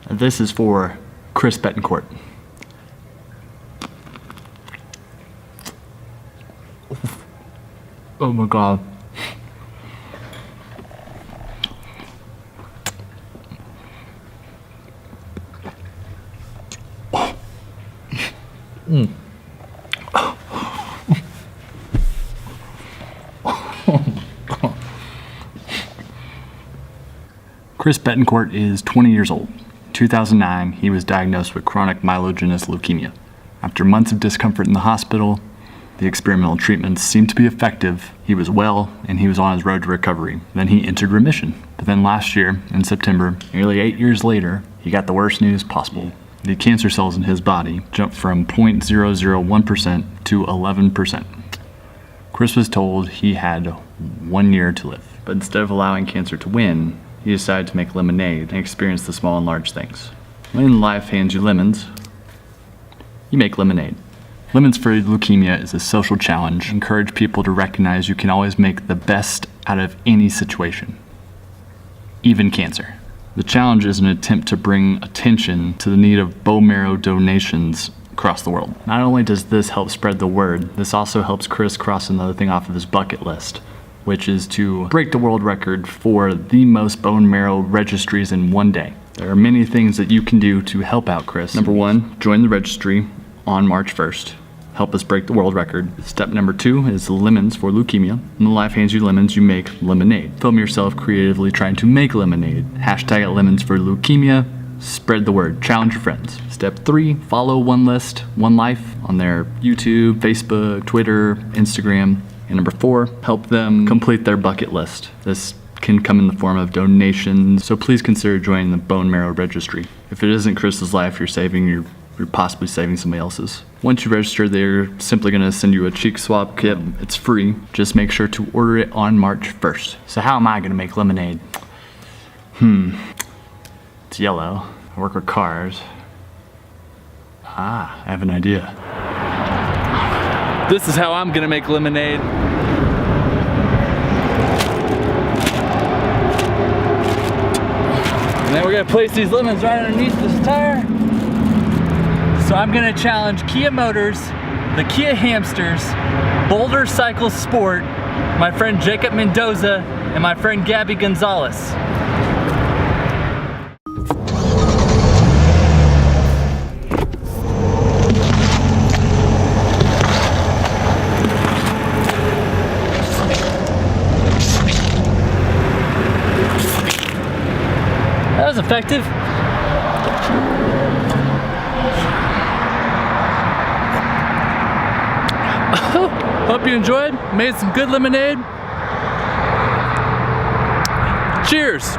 This is for Chris Betancourt. Oh my God. Chris Betancourt is 20 years old. In 2009, he was diagnosed with chronic myelogenous leukemia. After months of discomfort in the hospital, the experimental treatments seemed to be effective. He was well, and he was on his road to recovery. Then he entered remission. But then last year, in September, nearly 8 years later, he got the worst news possible. The cancer cells in his body jumped from 0.001% to 11%. Chris was told he had 1 year to live. But instead of allowing cancer to win, he decided to make lemonade and experience the small and large things. When life hands you lemons, you make lemonade. LemonsForLeukemia is a social challenge. Encourage people to recognize you can always make the best out of any situation, even cancer. The challenge is an attempt to bring attention to the need of bone marrow donations across the world. Not only does this help spread the word, this also helps Chris cross another thing off of his bucket list, which is to break the world record for the most bone marrow registries in one day. There are many things that you can do to help out Chris. Number 1, join the registry on March 1st. Help us break the world record. Step number 2 is Lemons for Leukemia. When life hands you lemons, you make lemonade. Film yourself creatively trying to make lemonade. Hashtag it Lemons for Leukemia. Spread the word. Challenge your friends. Step 3, follow One List, One Life on their YouTube, Facebook, Twitter, Instagram. And number 4, help them complete their bucket list. This can come in the form of donations, so please consider joining the bone marrow registry. If it isn't Chris's life you're possibly saving somebody else's. Once you register, they're simply gonna send you a cheek swab kit. It's free. Just make sure to order it on March 1st. So how am I gonna make lemonade? It's yellow. I work with cars. I have an idea. This is how I'm gonna make lemonade. And then we're gonna place these lemons right underneath this tire. So I'm gonna challenge Kia Motors, the Kia Hamsters, Boulder Cycle Sport, my friend Jacob Mendoza, and my friend Gabby Gonzalez. That was effective. Hope you enjoyed. Made some good lemonade. Cheers.